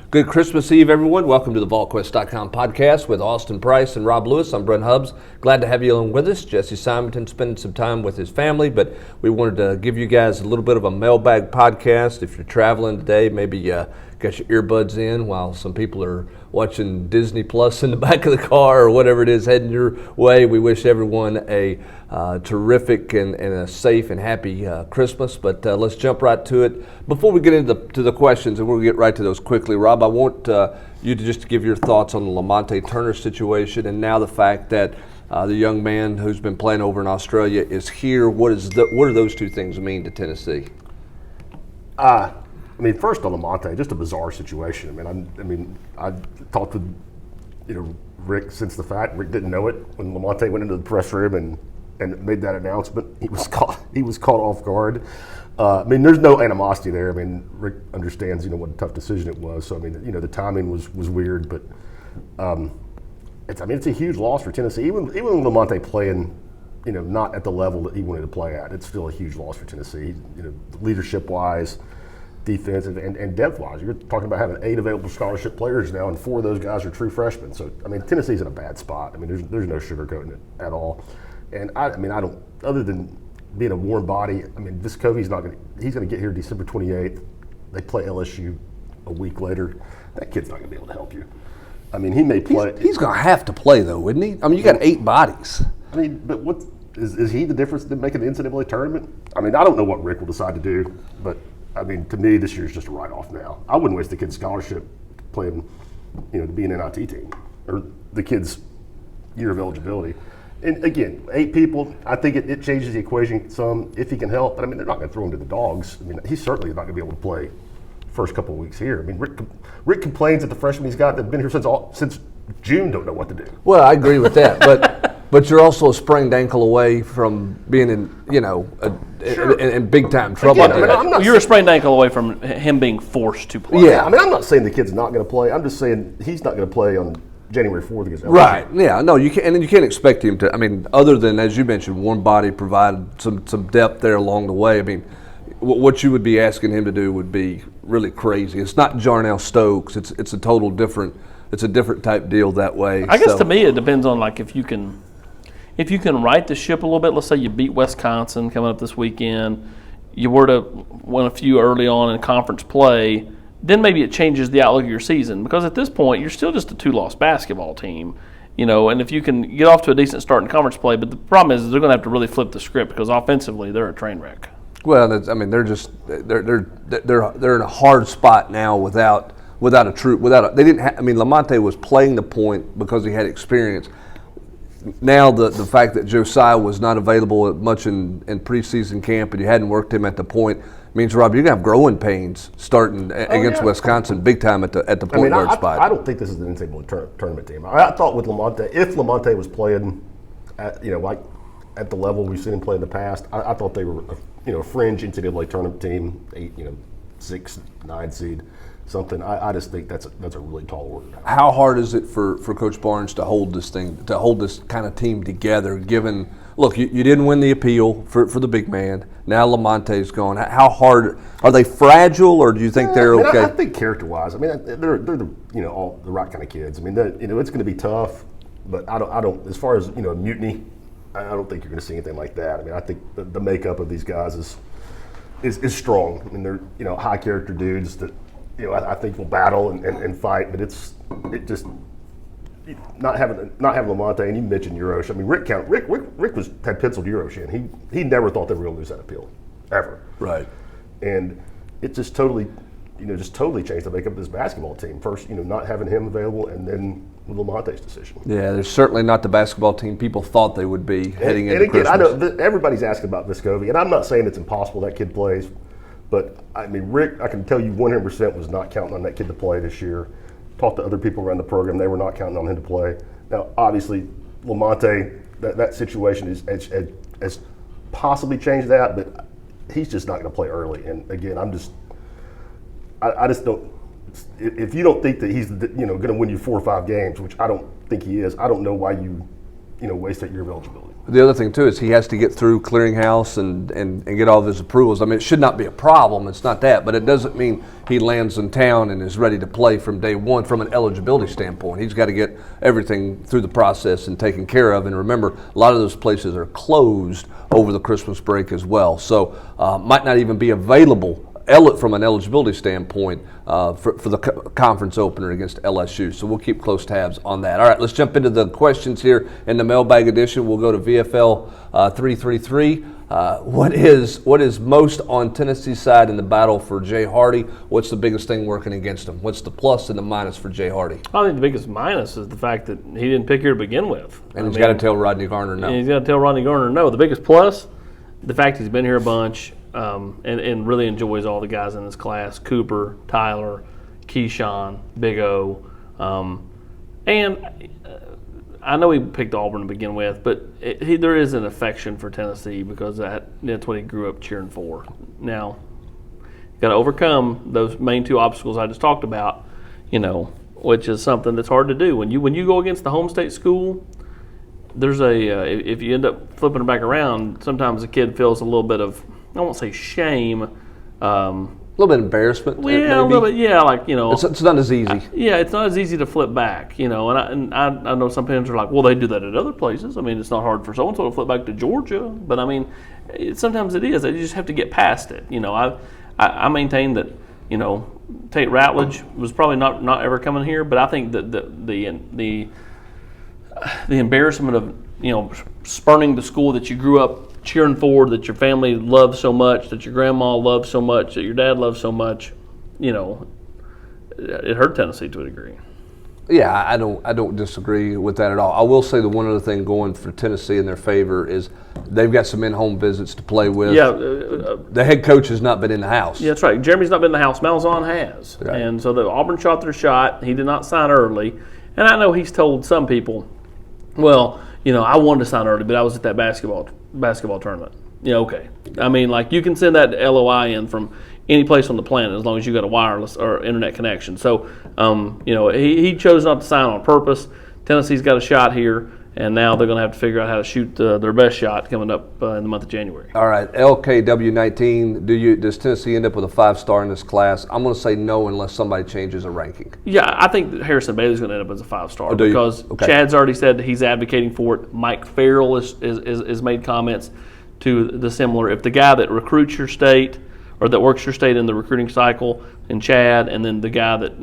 Good Christmas Eve, everyone. Welcome to the Volquest.com podcast with Austin Price and Rob Lewis. I'm Brent Hubbs. Glad to have you on with us. Jesse Simonton spending some time with his family, but we wanted to give you guys a little bit of a mailbag podcast. If you're traveling today, maybe got your earbuds in while some people are watching Disney Plus in the back of the car or whatever it is heading your way. We wish everyone a terrific and a safe and happy Christmas, but let's jump right to it. Before we get into the questions, and we'll get right to those quickly, Rob, I want you to just give your thoughts on the Lamonte Turner situation and now the fact that the young man who's been playing over in Australia is here. What do those two things mean to Tennessee? First on Lamonte, just a bizarre situation. I talked with Rick since the fact. Rick didn't know it when Lamonte went into the press room and made that announcement. He was caught off guard. There's no animosity there. Rick understands what a tough decision it was. So the timing was weird, but it's a huge loss for Tennessee. Even with Lamonte playing, not at the level that he wanted to play at, it's still a huge loss for Tennessee. Leadership wise, defense and depth wise. You're talking about having 8 available scholarship players now, and 4 of those guys are true freshmen. So Tennessee's in a bad spot. There's no sugarcoating it at all. And I don't, other than being a warm body, Viscovi's he's going to get here December 28th. They play LSU a week later. That kid's not going to be able to help you. He may play. He's going to have to play though, isn't he? You got 8 bodies. But what is he the difference in making the NCAA tournament? I don't know what Rick will decide to do, but to me, this year's just a write-off now. I wouldn't waste the kid's scholarship playing, to be an NIT team, or the kid's year of eligibility. And again, 8 people, I think it changes the equation some if he can help. But they're not going to throw him to the dogs. He's certainly not going to be able to play first couple of weeks here. Rick complains that the freshmen he's got that have been here since June don't know what to do. Well, I agree with that, but you're also a sprained ankle away from being in big time trouble. Again, you're a sprained ankle away from him being forced to play. Yeah, I'm not saying the kid's not going to play. I'm just saying he's not going to play on January 4th against LSU. Right. Yeah. No, you can't, and you can't expect him to. Other than, as you mentioned, warm body provided some depth there along the way. What you would be asking him to do would be really crazy. It's not Jarnell Stokes. It's a total different. It's a different type deal that way. I guess to me it depends on if you can right the ship a little bit. Let's say you beat Wisconsin coming up this weekend. You were to win a few early on in conference play. Then maybe it changes the outlook of your season, because at this point you're still just a 2-loss basketball team, and if you can get off to a decent start in conference play, but the problem is they're going to have to really flip the script because offensively they're a train wreck. Well, they're in a hard spot now without they didn't have, Lamonte was playing the point because he had experience. Now the fact that Josiah was not available much in preseason camp and you hadn't worked him at the point means, Rob, you're going to have growing pains starting against Wisconsin big time at the point guard spot. I don't think this is an NCAA tournament team. I thought with Lamonte, if Lamonte was playing at at the level we've seen him play in the past, I thought they were a fringe NCAA tournament team, 8, 6, 9 seed. Something. I just think that's a really tall order. How hard is it for Coach Barnes to hold this kind of team together? Given, look, you didn't win the appeal for the big man. Now Lamonte's gone. How hard are they? Fragile, or do you think they're okay? I think character-wise, they're the all the right kind of kids. It's going to be tough, but I don't. As far as mutiny, I don't think you're going to see anything like that. I think the makeup of these guys is strong. They're high character dudes that. I think will battle and fight, but it just not having Lamonte, and you mentioned Urosh. Rick had penciled Urosh in. He never thought they were going to lose that appeal, ever. Right. And it just totally changed the makeup of this basketball team. First, not having him available, and then with Lamonte's decision. Yeah, they're certainly not the basketball team people thought they would be heading into Christmas. I know everybody's asking about Viscovi, and I'm not saying it's impossible that kid plays. But, Rick, I can tell you 100% was not counting on that kid to play this year. Talked to other people around the program. They were not counting on him to play. Now, obviously, Lamonte, that situation has possibly changed that, but he's just not going to play early. And, again, I just don't – if you don't think that he's going to win you 4 or 5 games, which I don't think he is, I don't know why you waste that year of eligibility. The other thing, too, is he has to get through clearinghouse and get all of his approvals. I mean, it should not be a problem. It's not that. But it doesn't mean he lands in town and is ready to play from day one from an eligibility standpoint. He's got to get everything through the process and taken care of. And remember, a lot of those places are closed over the Christmas break as well. So might not even be available from an eligibility standpoint for the conference opener against LSU. So we'll keep close tabs on that. All right, let's jump into the questions here in the mailbag edition. We'll go to VFL 333. What is most on Tennessee's side in the battle for Jay Hardy? What's the biggest thing working against him? What's the plus and the minus for Jay Hardy? I think the biggest minus is the fact that he didn't pick here to begin with. And he's got to tell Rodney Garner no. He's got to tell Rodney Garner no. The biggest plus, the fact he's been here a bunch. And really enjoys all the guys in this class: Cooper, Tyler, Keyshawn, Big O. And I know he picked Auburn to begin with, but there is an affection for Tennessee because that's what he grew up cheering for. Now, you got to overcome those main two obstacles I just talked about, which is something that's hard to do. When you go against the home state school, there's if you end up flipping it back around, sometimes the kid feels a little bit of, I won't say shame. A little bit of embarrassment. Well, yeah, a little bit. Yeah, It's not as easy. It's not as easy to flip back, And I know some parents are like, well, they do that at other places. I mean, it's not hard for so and so to flip back to Georgia, but I mean, sometimes it is. You just have to get past it. I maintain that Tate Ratledge was probably not ever coming here, but I think that the embarrassment of spurning the school that you grew up cheering for, that your family loved so much, that your grandma loved so much, that your dad loved so much, it hurt Tennessee to a degree. Yeah, I don't disagree with that at all. I will say the one other thing going for Tennessee in their favor is they've got some in-home visits to play with. Yeah, the head coach has not been in the house. Yeah, that's right. Jeremy's not been in the house. Malzahn has, right. And so the Auburn shot their shot. He did not sign early, and I know he's told some people, well, I wanted to sign early, but I was at that basketball tournament. Yeah, okay. I mean, you can send that LOI in from any place on the planet as long as you got a wireless or internet connection. So, he chose not to sign on purpose. Tennessee's got a shot here, and now they're going to have to figure out how to shoot their best shot coming up in the month of January. All right, LKW19, does Tennessee end up with a 5-star in this class? I'm going to say no unless somebody changes a ranking. Yeah, I think that Harrison Bailey's going to end up as a 5-star because okay. Chad's already said that he's advocating for it. Mike Farrell is made comments to the similar. If the guy that recruits your state or that works your state in the recruiting cycle, and Chad, and then the guy that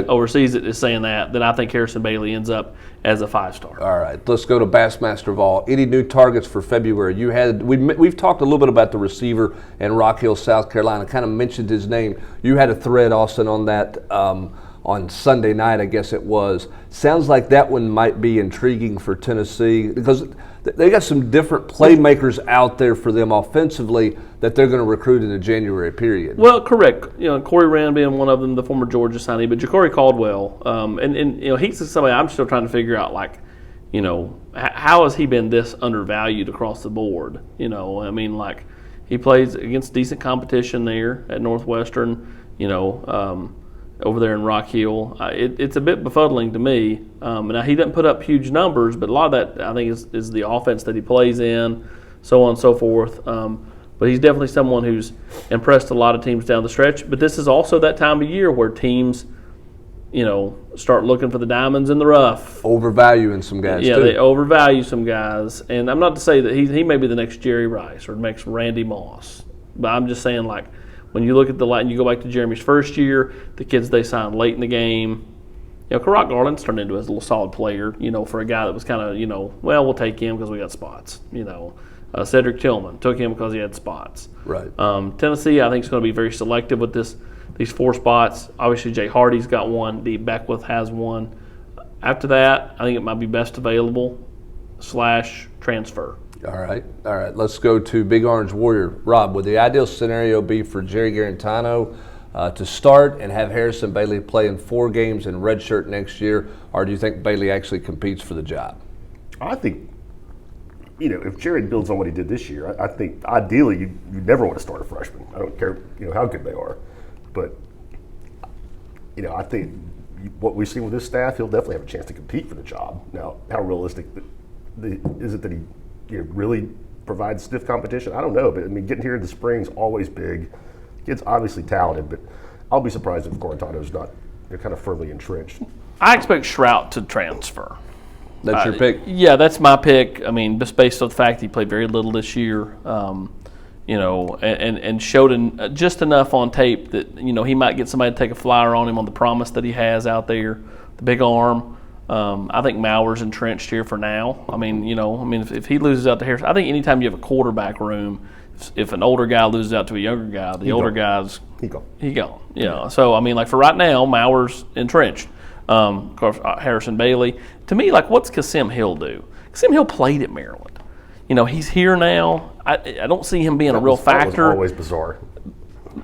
oversees it is saying that, then I think Harrison Bailey ends up as a 5-star. All right, let's go to Bassmaster Vol. Any new targets for February? We've talked a little bit about the receiver in Rock Hill, South Carolina. Kind of mentioned his name. You had a thread, Austin, on that on Sunday night, I guess it was. Sounds like that one might be intriguing for Tennessee because they got some different playmakers out there for them offensively that they're going to recruit in the January period. Well, correct. Corey Rand being one of them, the former Georgia signee, but Ja'Cory Caldwell, and he's somebody I'm still trying to figure out, how has he been this undervalued across the board? He plays against decent competition there at Northwestern, over there in Rock Hill. It's a bit befuddling to me. Now, he doesn't put up huge numbers, but a lot of that, I think, is the offense that he plays in, so on and so forth. But he's definitely someone who's impressed a lot of teams down the stretch. But this is also that time of year where teams, start looking for the diamonds in the rough. Overvaluing some guys, too. Yeah, they overvalue some guys. And I'm not to say that he may be the next Jerry Rice or next Randy Moss. But I'm just saying, when you look at and you go back to Jeremy's first year, the kids they signed late in the game, Karak Garland's turned into a little solid player, for a guy that was kind of, we'll take him because we got spots, Cedric Tillman took him because he had spots. Right. Tennessee, I think, is going to be very selective with these 4 spots. Obviously, Jay Hardy's got one. Dee Beckwith has one. After that, I think it might be best available / transfer. All right. Let's go to Big Orange Warrior. Rob, would the ideal scenario be for Jerry Garantano to start and have Harrison Bailey play in 4 games in redshirt next year, or do you think Bailey actually competes for the job? I think, if Jared builds on what he did this year, I think ideally you never want to start a freshman. I don't care, how good they are, but I think what we've seen with this staff, he'll definitely have a chance to compete for the job. Now, how realistic is it that he really provides stiff competition? I don't know, but I mean, getting here in the spring is always big. Kid's obviously talented, but I'll be surprised if Corentano's not kind of firmly entrenched. I expect Shrout to transfer. That's your pick? Yeah, that's my pick. I mean, just based on the fact he played very little this year, and showed just enough on tape that, he might get somebody to take a flyer on him on the promise that he has out there, the big arm. I think Mauer's entrenched here for now. I mean, if he loses out to Harris, I think anytime you have a quarterback room, if an older guy loses out to a younger guy, the older guy's he gone. So I mean, like for right now, Mauer's entrenched. Of course, Harrison Bailey. To me, like, what's Kasim Hill do? Kasim Hill played at Maryland. He's here now. I don't see him being a real factor. That was always bizarre.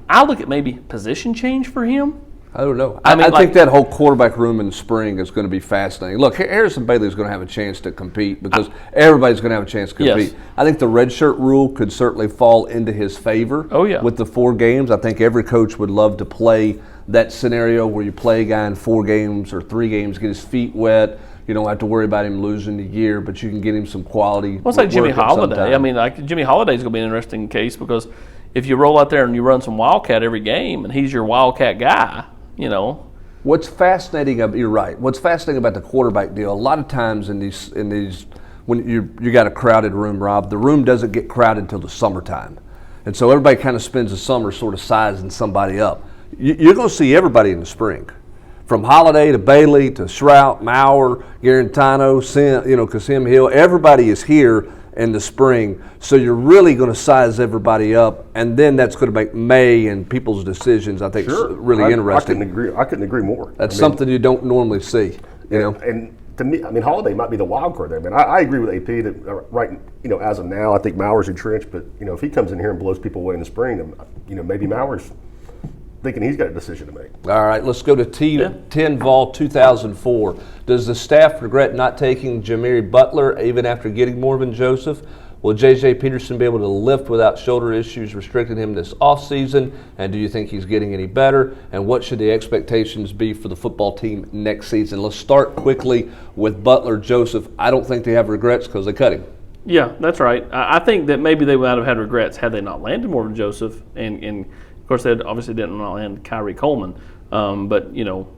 I look at maybe position change for him. I don't know. I think that whole quarterback room in the spring is going to be fascinating. Look, Harrison Bailey is going to have a chance to compete because everybody's going to have a chance to compete. Yes. I think the redshirt rule could certainly fall into his favor. Oh, yeah. With the 4 games, I think every coach would love to play that scenario where you play a guy in 4 games or 3 games, get his feet wet. You don't have to worry about him losing the year, but you can get him some quality. Well, it's like Jimmy work at some Holiday. time. I mean, like Jimmy Holiday's going to be an interesting case because if you roll out there and you run some Wildcat every game and he's your Wildcat guy, What's fascinating, you're right. What's fascinating about the quarterback deal, a lot of times in these, when you got a crowded room, Rob, the room doesn't get crowded until the summertime, and so everybody kind of spends the summer sort of sizing somebody up. You're going to see everybody in the spring, from Holiday to Bailey to Shrout, Mauer, Garantano, Kasim Hill. Everybody is here in the spring, so you're really going to size everybody up, and then that's going to make May and people's decisions, I think, really interesting. I couldn't agree more. That's something you don't normally see, And to me, I mean, Holiday might be the wild card there. I mean, I agree with AP that right, as of now, I think Mauer's entrenched, but if he comes in here and blows people away in the spring, maybe Mauer's thinking he's got a decision to make. All right, let's go to 10 Vol 2004. Does the staff regret not taking Jamiri Butler even after getting Morvin Joseph? Will J.J. Peterson be able to lift without shoulder issues restricting him this offseason? And do you think he's getting any better? And what should the expectations be for the football team next season? Let's start quickly with Butler Joseph. I don't think they have regrets because they cut him. Yeah, that's right. I think that maybe they might have had regrets had they not landed Morvin Joseph, and of course, they obviously didn't land Kyrie Coleman, but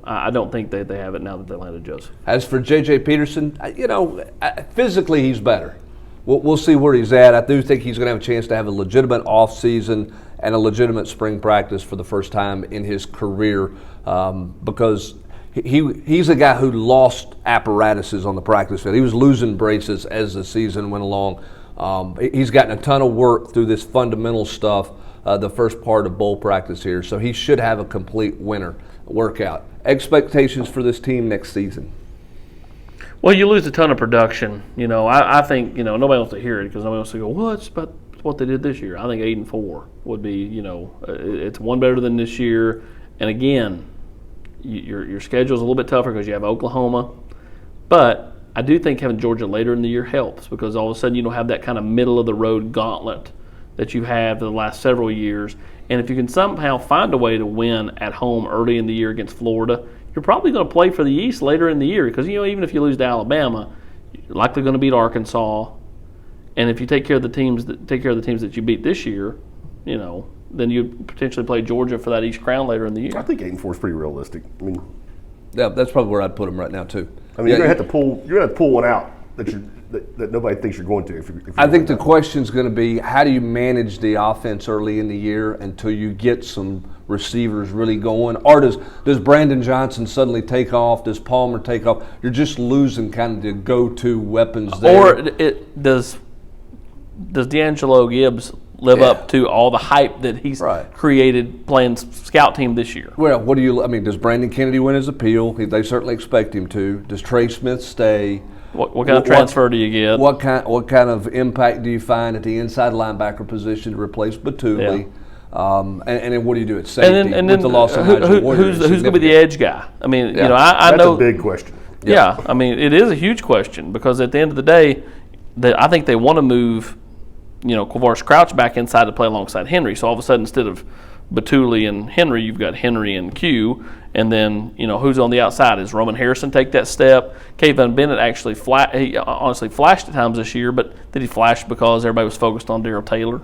I don't think that they have it now that they landed Joseph. As for J.J. Peterson, physically he's better. We'll see where he's at. I do think he's going to have a chance to have a legitimate offseason and a legitimate spring practice for the first time in his career because he's a guy who lost apparatuses on the practice field. He was losing braces as the season went along. He's gotten a ton of work through this fundamental stuff. The first part of bowl practice here, so he should have a complete winter workout. Expectations for this team next season? Well, you lose a ton of production. I think nobody wants to hear it because nobody wants to go, well, it's about what they did this year. I think 8-4 would be, it's one better than this year. And again, your schedule's a little bit tougher because you have Oklahoma, but I do think having Georgia later in the year helps because all of a sudden you don't have that kind of middle of the road gauntlet that you have the last several years. And if you can somehow find a way to win at home early in the year against Florida, you're probably going to play for the East later in the year because, even if you lose to Alabama, you're likely going to beat Arkansas. And if you take care of the teams that you beat this year, then you potentially play Georgia for that East crown later in the year. I think 8-4 is pretty realistic. I mean, yeah, that's probably where I'd put him right now too. I mean, you're going to have to pull one out that nobody thinks you're going to. If I think the question is going to be, how do you manage the offense early in the year until you get some receivers really going? Or does Brandon Johnson suddenly take off? Does Palmer take off? You're just losing kind of the go-to weapons there. Or does D'Angelo Gibbs live up to all the hype that he's created playing scout team this year? Well, does Brandon Kennedy win his appeal? They certainly expect him to. Does Trey Smith stay? What kind of transfer do you get? What kind of impact do you find at the inside linebacker position to replace Batuli? Yeah. And then what do you do at safety and with the loss of Nigel Warriors? Who's going to be the edge guy? I mean, I That's know a big question. Yeah, I mean, it is a huge question because at the end of the day, I think they want to move, Quavaris Crouch back inside to play alongside Henry. So all of a sudden, instead of Batuli and Henry, you've got Henry and Q, And then, who's on the outside? Is Roman Harrison take that step? Kayvon Bennett actually he honestly flashed at times this year, but did he flash because everybody was focused on Darrell Taylor?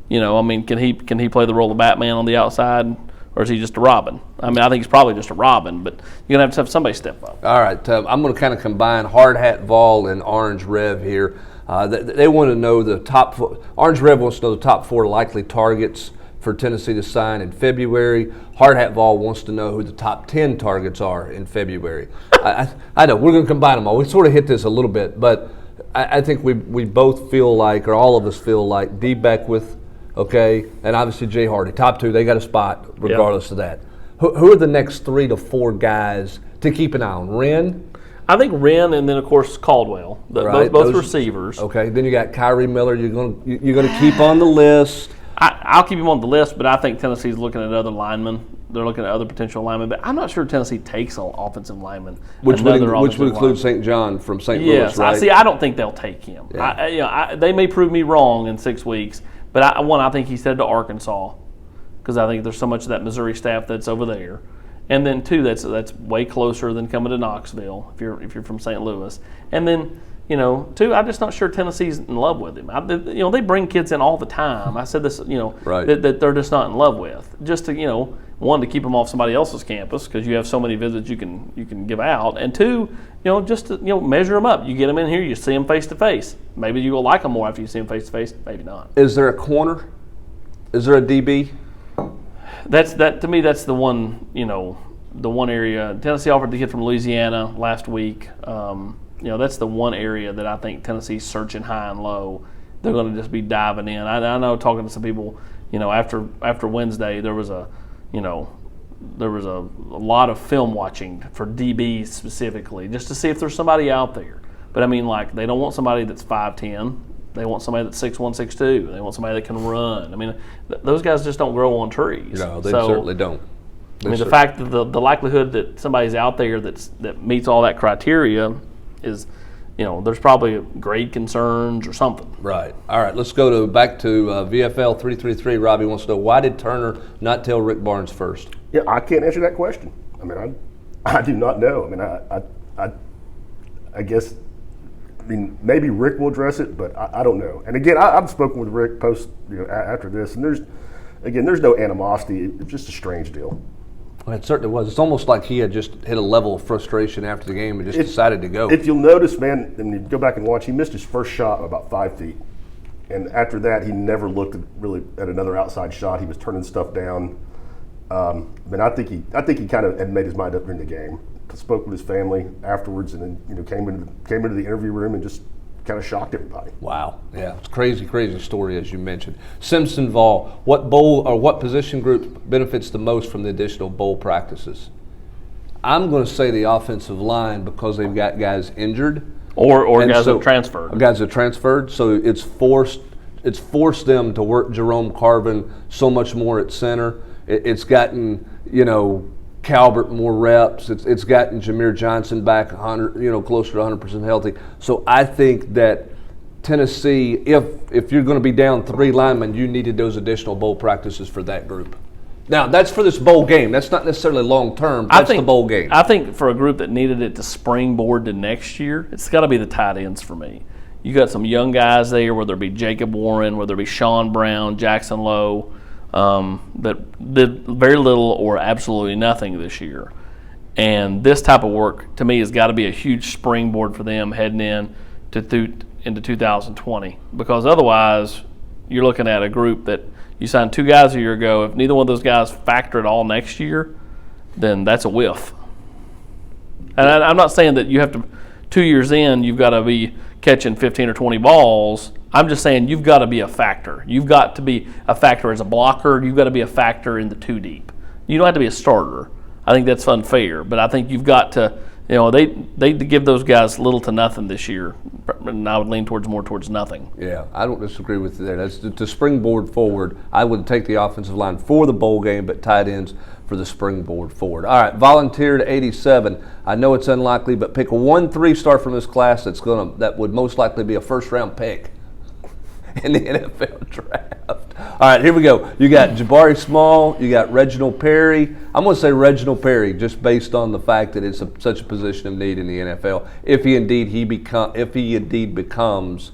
Can he play the role of Batman on the outside, or is he just a Robin? I think he's probably just a Robin, but you're going to have somebody step up. All right, I'm going to kind of combine Hard Hat Vol and Orange Rev here. They want to know the top four. Orange Rev wants to know the top 4 likely targets for Tennessee to sign in February. Hard Hat Vol wants to know who the top 10 targets are in February. I know we're going to combine them all. We sort of hit this a little bit, but I think we both feel like, or all of us feel like, D. Beckwith, okay, and obviously Jay Hardy. Top 2, they got a spot regardless of that. Who are the next 3 to 4 guys to keep an eye on? Wren? I think Wren, and then of course Caldwell. Right, both receivers. Okay, then you got Kyrie Miller. You're going to keep on the list. I'll keep him on the list, but I think Tennessee's looking at other linemen. They're looking at other potential linemen, but I'm not sure Tennessee takes an offensive lineman. Which would include St. John from St. Louis, right? Yes, I don't think they'll take him. Yeah. They may prove me wrong in 6 weeks, but I think he's headed to Arkansas because I think there's so much of that Missouri staff that's over there. And then 2, that's way closer than coming to Knoxville if you're from St. Louis. And then 2, I'm just not sure Tennessee's in love with him. They bring kids in all the time. I said this, right. that they're just not in love with. Just to, one, to keep them off somebody else's campus because you have so many visits you can give out, and 2, just to measure them up. You get them in here, you see them face to face. Maybe you will like them more after you see them face to face. Maybe not. Is there a corner? Is there a DB? To me. That's the one. The one area Tennessee offered the kid from Louisiana last week. That's the one area that I think Tennessee's searching high and low. They're going to just be diving in. I know, talking to some people, after Wednesday, there was a lot of film watching for DBs specifically, just to see if there's somebody out there. But they don't want somebody that's 5'10". They want somebody that's 6'1", 6'2". They want somebody that can run. Those guys just don't grow on trees. No, they certainly don't. The fact that the likelihood that somebody's out there that meets all that criteria is, there's probably grade concerns or something. Right. All right, let's go back to VFL 333. Robbie wants to know, why did Turner not tell Rick Barnes first? Yeah, I can't answer that question. I do not know. I guess, maybe Rick will address it, but I don't know. And again, I've spoken with Rick post, after this, and there's no animosity. It's just a strange deal. Well, it certainly was. It's almost like he had just hit a level of frustration after the game and just decided to go. If you'll notice, man, and you go back and watch, he missed his first shot about 5 feet. And after that, he never looked at another outside shot. He was turning stuff down. I think he kind of had made his mind up during the game. Spoke with his family afterwards, and then came into the interview room and just kind of shocked everybody. Wow, yeah, it's crazy story as you mentioned. Simpson Vol, what bowl or what position group benefits the most from the additional bowl practices? I'm going to say the offensive line because they've got guys injured or guys that transferred. Guys that transferred, so it's forced them to work Jerome Carvin so much more at center. It's gotten Calvert more reps. It's gotten Jameer Johnson back 100, closer to 100% healthy. So I think that Tennessee, if you're going to be down 3 linemen, you needed those additional bowl practices for that group. Now that's for this bowl game. That's not necessarily long term. That's the bowl game. I think for a group that needed it to springboard to next year, it's got to be the tight ends for me. You got some young guys there, whether it be Jacob Warren, whether it be Sean Brown, Jackson Lowe, that did very little or absolutely nothing this year. And this type of work, to me, has got to be a huge springboard for them heading into 2020. Because otherwise, you're looking at a group that you signed 2 guys a year ago. If neither one of those guys factor at all next year, then that's a whiff. And I'm not saying that you have to, 2 years in, you've got to be catching 15 or 20 balls. I'm just saying you've got to be a factor. You've got to be a factor as a blocker. You've got to be a factor in the 2 deep. You don't have to be a starter. I think that's unfair, but I think you've got to, they give those guys little to nothing this year, and I would lean more towards nothing. Yeah, I don't disagree with you there. That's to springboard forward. I would take the offensive line for the bowl game, but tight ends for the springboard forward. All right, volunteer to 87. I know it's unlikely, but pick a 1 3-star from this class that would most likely be a first-round pick in the NFL draft. All right, here we go. You got Jabari Small. You got Reginald Perry. I'm going to say Reginald Perry just based on the fact that it's such a position of need in the NFL. If he indeed becomes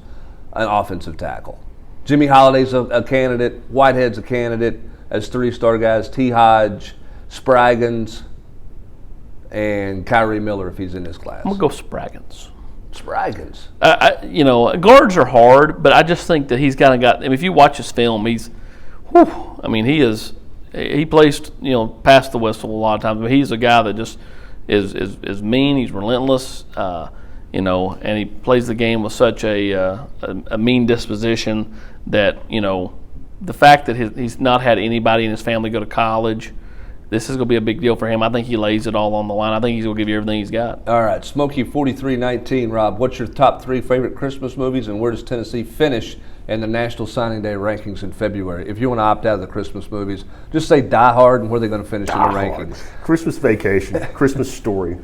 an offensive tackle. Jimmy Holiday's a candidate. Whitehead's a candidate as 3-star guys. T. Hodge, Spraggins, and Kyrie Miller if he's in this class. I'm going to go Spraggins. Spraggins. Guards are hard, but I just think that he's kind of got. I mean, if you watch his film, he plays past the whistle a lot of times. But he's a guy that just is mean. He's relentless. And he plays the game with such a mean disposition that the fact that he's not had anybody in his family go to college. This is going to be a big deal for him. I think he lays it all on the line. I think he's going to give you everything he's got. All right, Smokey 4319, Rob, what's your top 3 favorite Christmas movies, and where does Tennessee finish in the National Signing Day rankings in February? If you want to opt out of the Christmas movies, just say Die Hard and where they're going to finish in the rankings. Christmas Vacation, Christmas Story.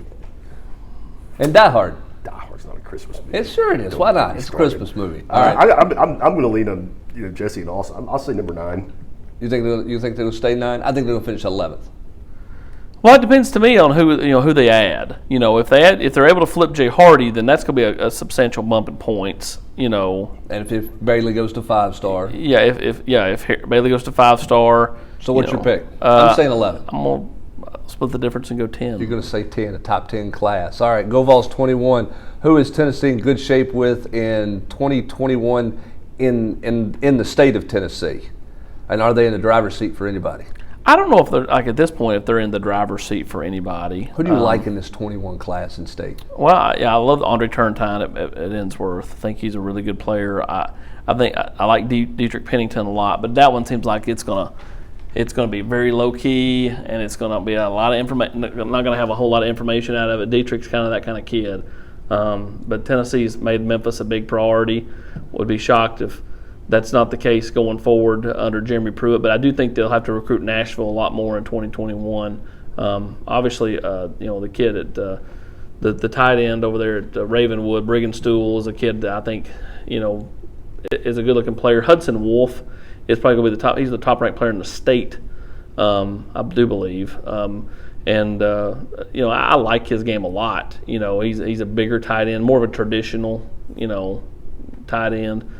And Die Hard. Die Hard's not a Christmas movie. Sure it is. Why not? It's a Christmas movie. All right. I'm going to lean on Jesse and Austin. I'll say number 9. You think they'll stay 9? I think they'll finish 11th. Well, it depends to me on who they add. If they're able to flip Jay Hardy, then that's going to be a substantial bump in points. And if Bailey goes to 5-star. Yeah, if Bailey goes to 5-star. So what's your pick? I'm saying 11. I'm going to split the difference and go 10. You're going to say 10, a top 10 class. All right, Go Vols 21. Who is Tennessee in good shape with in 2021 in the state of Tennessee? And are they in the driver's seat for anybody? I don't know if they're at this point if they're in the driver's seat for anybody. Who do you like in this 21 class in state? Well, I love Andre Turntine at Ensworth. I think he's a really good player. I think I like Dietrich Pennington a lot, but that one seems like it's gonna be very low key, and it's gonna be a lot of information. Not gonna have a whole lot of information out of it. Dietrich's kind of that kind of kid, but Tennessee's made Memphis a big priority. Would be shocked if that's not the case going forward under Jeremy Pruitt, but I do think they'll have to recruit Nashville a lot more in 2021. Obviously, the kid at the tight end over there at Ravenwood, Briggenstool, is a kid that I think is a good-looking player. Hudson Wolf is probably going to be the top. He's the top-ranked player in the state, I do believe. I like his game a lot. He's a bigger tight end, more of a traditional, tight end.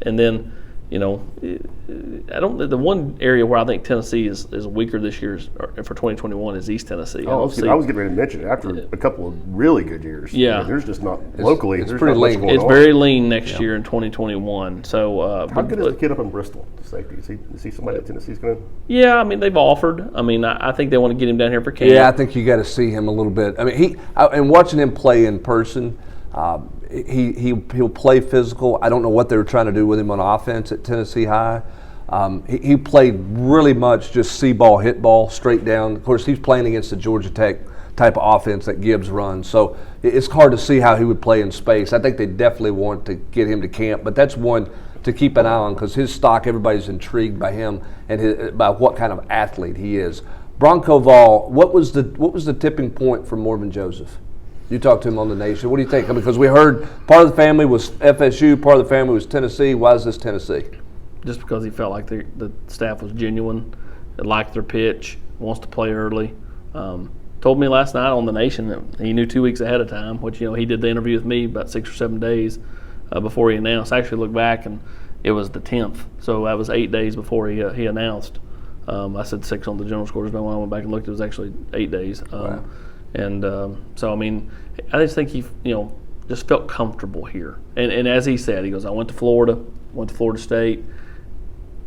And then, the one area where I think Tennessee is weaker this year for 2021 is East Tennessee. I was getting ready to mention after a couple of really good years. Yeah, there's just not locally. It's pretty lean. It's very lean next year in 2021. So how good is the kid up in Bristol, the safety? Is he somebody that Tennessee's going to? Yeah, I mean they've offered. I mean I think they want to get him down here for camp. Yeah, I think you got to see him a little bit. I mean and watching him play in person. He'll play physical. I don't know what they were trying to do with him on offense at Tennessee High. He played really much just see ball, hit ball, straight down. Of course, he's playing against the Georgia Tech type of offense that Gibbs runs. So it's hard to see how he would play in space. I think they definitely want to get him to camp, but that's one to keep an eye on because his stock, everybody's intrigued by him and by what kind of athlete he is. Bronco Vol, what was the tipping point for Morven Joseph? You talked to him on the Nation. What do you think? Because we heard part of the family was FSU, part of the family was Tennessee. Why is this Tennessee? Just because he felt like the staff was genuine, liked their pitch, wants to play early. Told me last night on the Nation that he knew 2 weeks ahead of time, which he did the interview with me about 6 or 7 days before he announced. I actually looked back and it was the 10th, so that was 8 days before he announced. I said 6 on the general scores, but when I went back and looked, it was actually 8 days. Wow. And so, I mean, I just think he, just felt comfortable here. And as he said, he goes, I went to Florida State.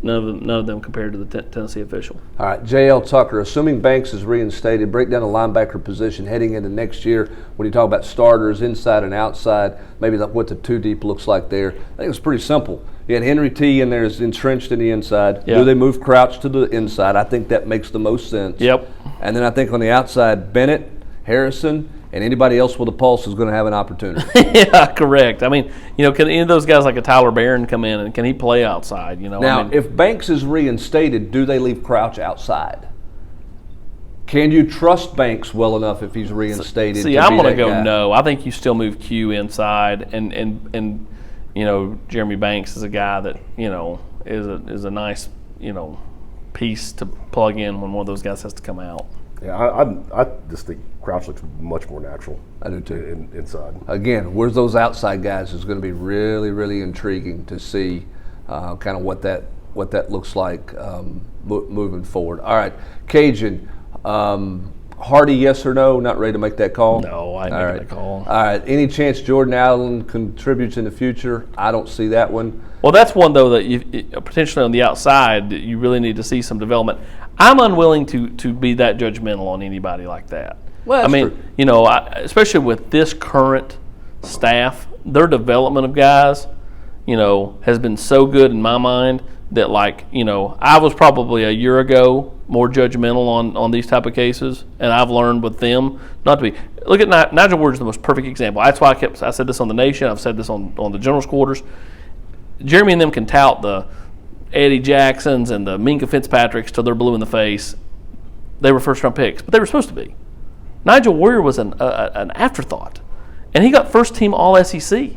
None of them compared to the Tennessee official. All right, J.L. Tucker, assuming Banks is reinstated, break down the linebacker position heading into next year when you talk about starters inside and outside, maybe what the 2 deep looks like there. I think it's pretty simple. You had Henry T in there is entrenched in the inside. Yep. Do they move Crouch to the inside? I think that makes the most sense. Yep. And then I think on the outside, Bennett, Harrison, and anybody else with a pulse is going to have an opportunity. Yeah, correct. I mean, can any of those guys like a Tyler Barron come in and can he play outside? Now, if Banks is reinstated, do they leave Crouch outside? Can you trust Banks well enough if he's reinstated? See, I'm going to go no. I think you still move Q inside, and Jeremy Banks is a guy that is a nice piece to plug in when one of those guys has to come out. Yeah, I just think Crouch looks much more natural. I do too. Inside. Again, where's those outside guys is going to be really, really intriguing to see kind of what that looks like moving forward. All right, Cajun, Hardy, yes or no? Not ready to make that call? No, I ain't making that call. All right, any chance Jordan Allen contributes in the future? I don't see that one. Well, that's one, though, that you potentially on the outside, you really need to see some development. I'm unwilling to be that judgmental on anybody like that. Well, that's true. Especially with this current staff, their development of guys, has been so good in my mind that, I was probably a year ago more judgmental on these type of cases, and I've learned with them not to be. Look at Nigel Ward's the most perfect example. That's why I said this on the Nation. I've said this on the General's quarters. Jeremy and them can tout the Eddie Jacksons and the Minka Fitzpatricks till they're blue in the face. They were first-round picks, but they were supposed to be. Nigel Warrior was an afterthought, and he got first-team All-SEC.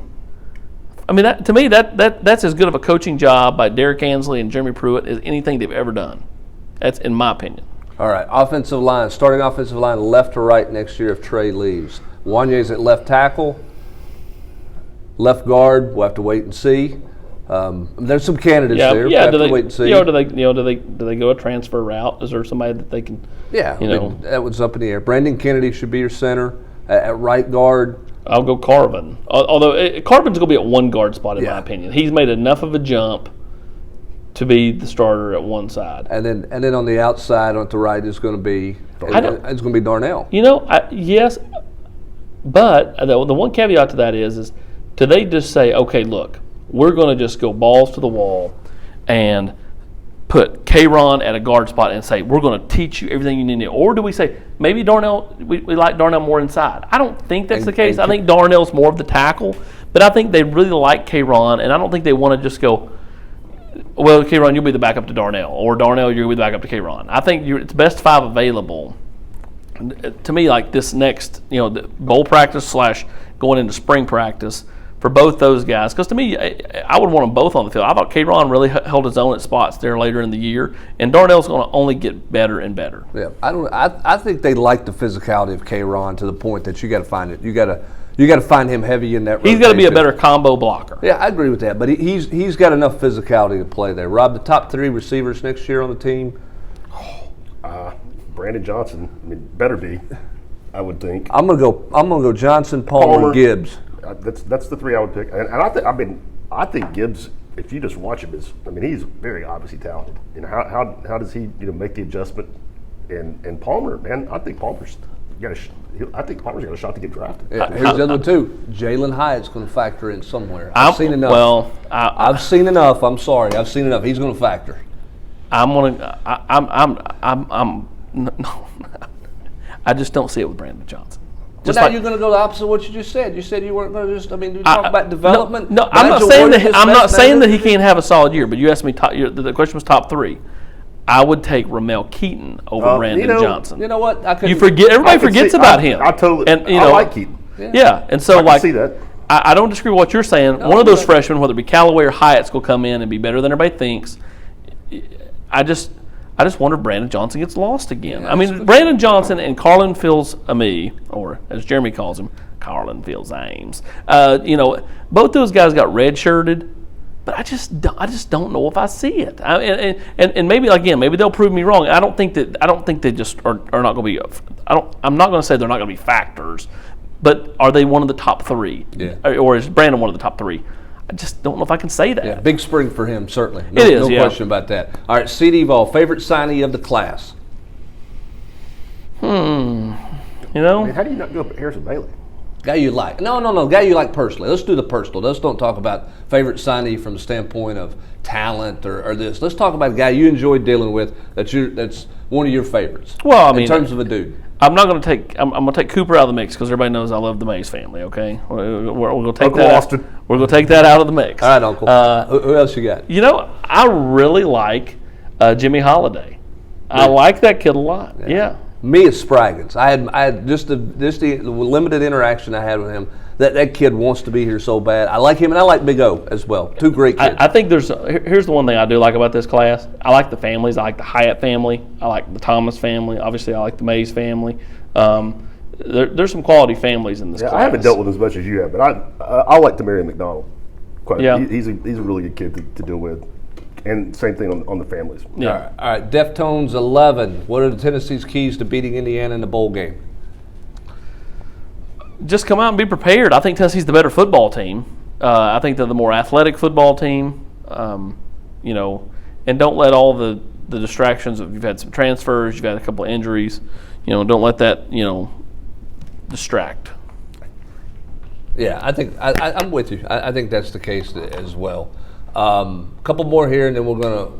I mean, to me, that's as good of a coaching job by Derek Ansley and Jeremy Pruitt as anything they've ever done. That's in my opinion. All right, starting offensive line, left to right next year if Trey leaves. Wanye's at left tackle. Left guard, we'll have to wait and see. There's some candidates there. Yeah. We'll have to wait and see. Do they go a transfer route? Is there somebody that they can? Yeah. That was up in the air. Brandon Kennedy should be your center at right guard. I'll go Carvin. Although Carvin's going to be at one guard spot in my opinion. He's made enough of a jump to be the starter at one side. And then on the outside, on the right, is going to be Darnell. Yes, but the one caveat to that is do they just say, okay, look, we're going to just go balls to the wall and put K-Ron at a guard spot and say, we're going to teach you everything you need to know? Or do we say, maybe Darnell, we like Darnell more inside? I don't think that's the case. I think Darnell's more of the tackle, but I think they really like K-Ron, and I don't think they want to just go, well, K-Ron, you'll be the backup to Darnell, or Darnell, you'll be the backup to K-Ron. I think it's best five available. To me, like this next, the bowl practice / going into spring practice for both those guys, because to me, I would want them both on the field. I thought K-Ron really held his own at spots there later in the year, and Darnell's going to only get better and better. Yeah, I think they like the physicality of K-Ron to the point that you got to find it. You got to find him heavy in that rotation. He's got to be a better combo blocker. Yeah, I agree with that, but he's got enough physicality to play there. Rob, the top 3 receivers next year on the team? Brandon Johnson, better be, I would think. I'm gonna go Johnson, Palmer, Gibbs. That's the 3 I would pick, and I think Gibbs, if you just watch him, he's very obviously talented. How does he make the adjustment? And Palmer, man, I think Palmer's got a shot to get drafted. Yeah, here's the other one too. Jalen Hyatt's going to factor in somewhere. I've seen enough. I've seen enough. I'm sorry, I've seen enough. He's going to factor. I just don't see it with Brandon Johnson. But now you're going to go the opposite of what you just said. You said you weren't going to just. You talk about development. No, I'm not saying that he can't have a solid year. But you asked me. The question was top 3. I would take Ramel Keaton over Brandon Johnson. You know what? Everybody forgets about him. I totally. I like Keaton. Yeah, and so I can see that. I don't disagree with what you're saying. One of those freshmen, whether it be Callaway or Hyatt's, will come in and be better than everybody thinks. I just wonder if Brandon Johnson gets lost again. Yeah, Brandon Johnson and Carlin Fields-Ames, or as Jeremy calls him, Carlin Fields-Ames. Both those guys got redshirted, but I just don't know if I see it. And maybe maybe they'll prove me wrong. I don't think they just are not going to be. I'm not going to say they're not going to be factors, but are they one of the top 3? Yeah. Or is Brandon one of the top 3? I just don't know if I can say that. Yeah, big spring for him, certainly. It is, no question about that. All right, C.D. Vol, favorite signee of the class? How do you not go up Harrison Bailey? Guy you like. No. Guy you like personally. Let's do the personal. Let's don't talk about favorite signee from the standpoint of talent or this. Let's talk about a guy you enjoyed dealing with that's one of your favorites. Well, in terms of a dude. I'm not going to take. I'm going to take Cooper out of the mix because everybody knows I love the Mays family. Okay, we're going to take Uncle that. Austin. We're going to take that out of the mix. All right, Uncle. Who else you got? I really like Jimmy Holiday. I like that kid a lot. Yeah. Me, it's Spraggins. I had just the limited interaction I had with him. That kid wants to be here so bad. I like him, and I like Big O as well. Two great kids. I think here's the one thing I do like about this class. I like the families. I like the Hyatt family. I like the Thomas family. Obviously, I like the Mays family. There's some quality families in this class. I haven't dealt with as much as you have, but I like Demarion McDonald. Yeah. He's a really good kid to deal with. And same thing on the families. Yeah. All right, Deftones 11. What are the Tennessee's keys to beating Indiana in the bowl game? Just come out and be prepared. I think Tennessee's the better football team. I think they're the more athletic football team. And don't let all the distractions of you've had some transfers, you've had a couple of injuries. Don't let that distract. Yeah, I think I'm with you. I think that's the case as well. A couple more here, and then we're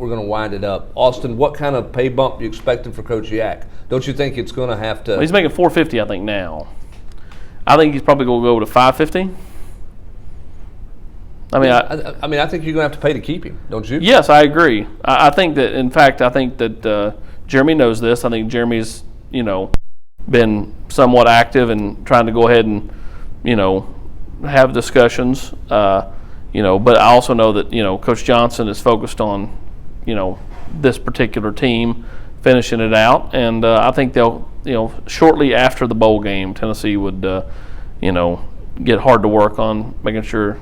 gonna wind it up. Austin, what kind of pay bump you expecting for Coach Yak? Don't you think it's going to have to? Well, he's making $450, I think now. I think he's probably going to go to $550. I think you're going to have to pay to keep him, don't you? Yes, I agree. I think that. In fact, I think that Jeremy knows this. I think Jeremy's been somewhat active and trying to go ahead and have discussions. But I also know that Coach Johnson is focused on this particular team finishing it out, and I think they'll shortly after the bowl game, Tennessee would get hard to work on making sure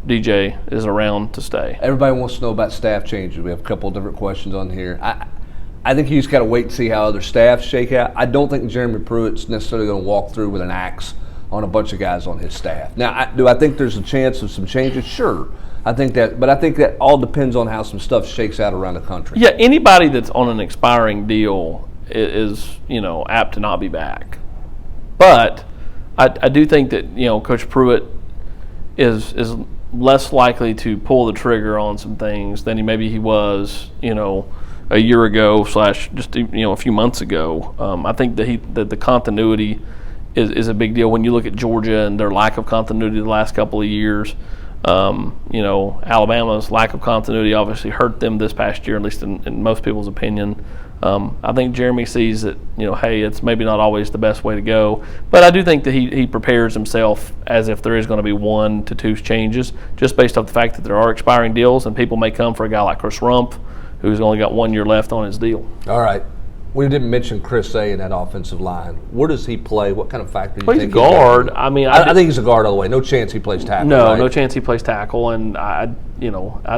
DJ is around to stay. Everybody wants to know about staff changes. We have a couple of different questions on here. I think you just got to wait and see how other staffs shake out. I don't think Jeremy Pruitt's necessarily going to walk through with an axe on a bunch of guys on his staff. Now, do I think there's a chance of some changes? Sure. I think that all depends on how some stuff shakes out around the country. Yeah, anybody that's on an expiring deal is apt to not be back. But I do think that Coach Pruitt is less likely to pull the trigger on some things than maybe he was a year ago / just a few months ago. I think that the continuity is a big deal when you look at Georgia and their lack of continuity the last couple of years. Alabama's lack of continuity obviously hurt them this past year, at least in most people's opinion. I think Jeremy sees that, hey, it's maybe not always the best way to go. But I do think that he prepares himself as if there is going to be 1 to 2 changes, just based off the fact that there are expiring deals, and people may come for a guy like Chris Rumpf, who's only got 1 year left on his deal. All right. We didn't mention Chris A in that offensive line. Where does he play? What kind of factor do you think? He's a guard. I think he's a guard all the way. No chance he plays tackle. No, right? No chance he plays tackle. And I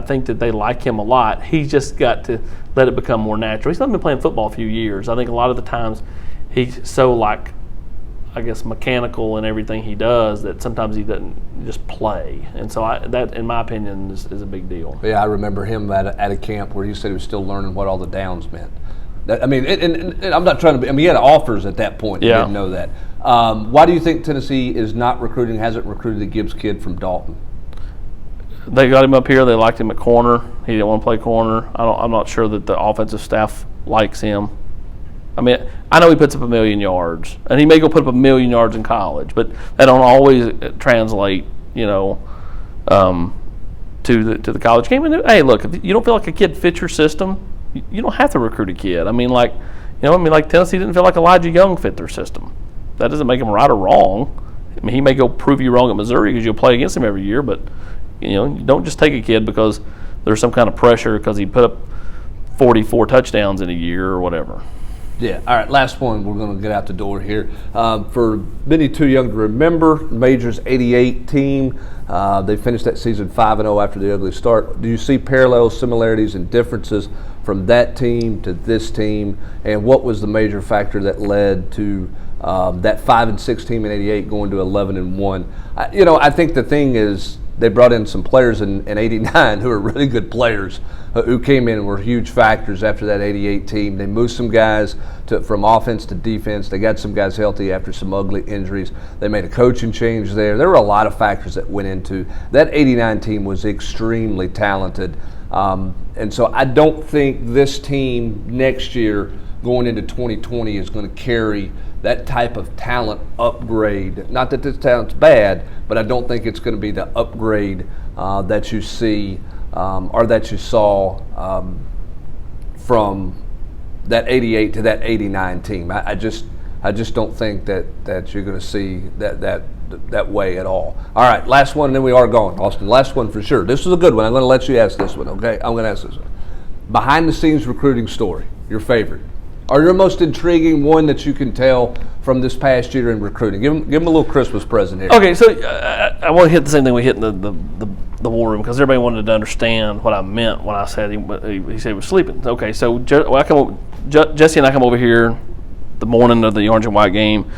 think that they like him a lot. He's just got to let it become more natural. He's not been playing football a few years. I think a lot of the times he's so mechanical in everything he does that sometimes he doesn't just play. And so that, in my opinion, is a big deal. Yeah, I remember him at a camp where he said he was still learning what all the downs meant. And I'm not trying to be. He had offers at that point. Yeah. He didn't know that. Why do you think Tennessee hasn't recruited the Gibbs kid from Dalton? They got him up here. They liked him at corner. He didn't want to play corner. I'm not sure that the offensive staff likes him. I know he puts up 1 million yards, and he may go put up 1 million yards in college, but that don't always translate, to the college game. And hey, look, if you don't feel like a kid fits your system, you don't have to recruit a kid. Tennessee didn't feel like Elijah Young fit their system. That doesn't make him right or wrong. He may go prove you wrong at Missouri because you'll play against him every year, but you don't just take a kid because there's some kind of pressure because he put up 44 touchdowns in a year or whatever. Yeah. All right, last one. We're going to get out the door here. For many too young to remember, Major's 88 team, they finished that season 5-0 after the ugly start. Do you see parallels, similarities, and differences from that team to this team? And what was the major factor that led to that 5-6 team in 88 going to 11-1? I think the thing is they brought in some players in 89 who are really good players who came in and were huge factors after that 88 team. They moved some guys from offense to defense. They got some guys healthy after some ugly injuries. They made a coaching change there. There were a lot of factors that went into that 89 team was extremely talented. And so I don't think this team next year going into 2020 is going to carry that type of talent upgrade. Not that this talent's bad, but I don't think it's going to be the upgrade that you see or that you saw from that 88 to that 89 team. I just don't think that you're going to see that way at all. All right, last one, and then we are going, Austin. Last one for sure. This is a good one. I'm going to let you ask this one, okay? I'm going to ask this one. Behind-the-scenes recruiting story, your favorite, or your most intriguing one that you can tell from this past year in recruiting. Give them a little Christmas present here. Okay, so I want to hit the same thing we hit in the war room, because everybody wanted to understand what I meant when I said he said he was sleeping. Okay, so Jesse and I come over here the morning of the orange and white game.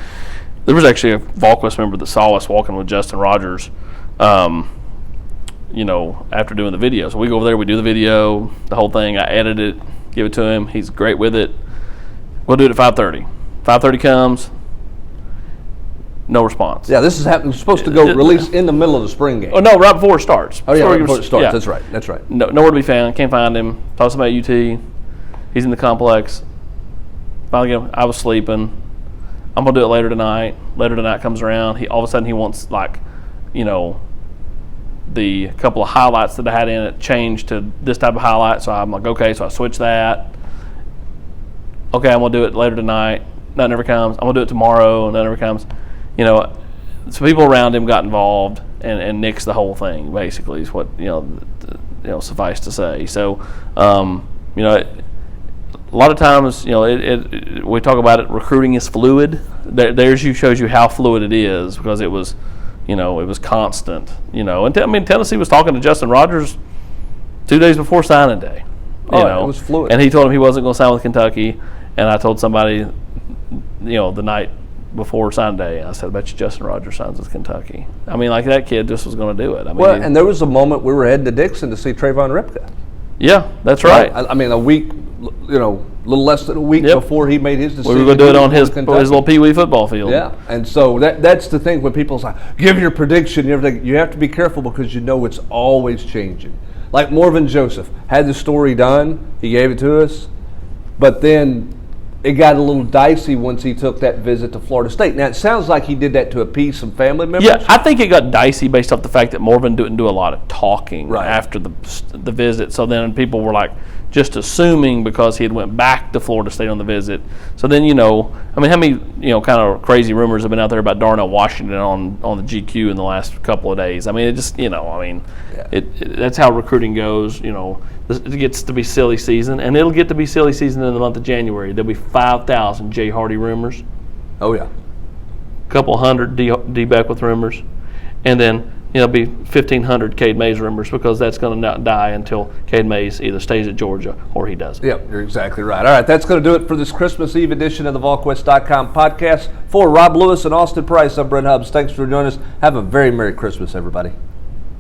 There was actually a Volquest member that saw us walking with Justin Rogers, after doing the video. So we go over there, we do the video, the whole thing. I edit it, give it to him. He's great with it. We'll do it at 5:30. 5:30 comes, no response. Yeah, this is happening. It's supposed to go release in the middle of the spring game. Oh, no, right before it starts. Oh, yeah, right before it starts. Yeah. That's right. No, nowhere to be found. Can't find him. Talk to somebody at UT. He's in the complex. Finally, I was sleeping. I'm going to do it later tonight. Later tonight comes around. All of a sudden he wants, the couple of highlights that I had in it changed to this type of highlight. So I'm like, okay, so I switch that. Okay, I'm going to do it later tonight. That never comes. I'm going to do it tomorrow, and that never comes. So people around him got involved and nixed the whole thing, basically, is what, suffice to say. So, a lot of times, we talk about it, recruiting is fluid. Shows you how fluid it is, because it was, it was constant, and Tennessee was talking to Justin Rogers 2 days before signing day. It was fluid. And he told him he wasn't going to sign with Kentucky, and I told somebody, the night before signing day, I said, I bet you Justin Rogers signs with Kentucky. That kid just was going to do it. And there was a moment we were heading to Dixon to see Trayvon Ripka. Yeah, that's right. A week, a little less than a week before he made his decision. We were going to do it on his little Pee-wee football field. Yeah, and so that's the thing when people say, give your prediction and everything, you have to be careful, because it's always changing. Like Morvin Joseph had the story done, he gave it to us, but then it got a little dicey once he took that visit to Florida State. Now, it sounds like he did that to appease some family members. Yeah, I think it got dicey based off the fact that Morvin didn't do a lot of talking after the visit. So then people were just assuming because he had went back to Florida State on the visit. So then, how many, kind of crazy rumors have been out there about Darnell Washington on the GQ in the last couple of days. It just, that's how recruiting goes, It gets to be silly season, and it'll get to be silly season in the month of January. There'll be 5,000 Jay Hardy rumors. Oh, yeah. A couple hundred D. Beckwith rumors. And then it'll be 1,500 Cade Mays rumors, because that's going to not die until Cade Mays either stays at Georgia or he doesn't. Yep, you're exactly right. All right, that's going to do it for this Christmas Eve edition of the Volquest.com podcast. For Rob Lewis and Austin Price, I'm Brent Hubbs. Thanks for joining us. Have a very Merry Christmas, everybody.